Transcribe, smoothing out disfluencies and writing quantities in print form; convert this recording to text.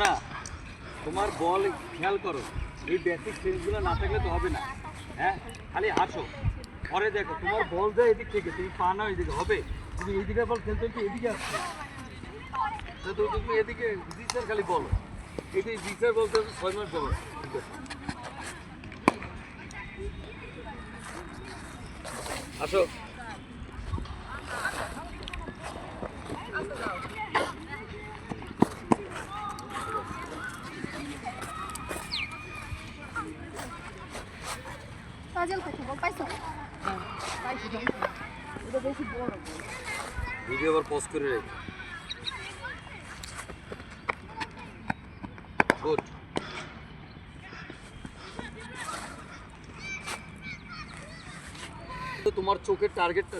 না তোমার বল খেয়াল করো, এই বেসিক সেন্সগুলো না থাকলে তো হবে না। হ্যাঁ, খালি হাসো, পরে দেখো তোমার বল যায় এদিক থেকে, তুমি পা না এদিকে হবে, তুমি এইদিকে বল খেলতে হচ্ছে এদিকে আসছো, তো তুমি এদিকে জিসার খালি বলো, এটি জিসার বলতে 6 মাস বলো। আসো, কাজল কোথায় বল পাইছো? পাইছি তো। এটা বেশি বড়। ভিডিও আবার পোস্ট করে রেখে। গুড। তো তোমার চোখের টার্গেটটা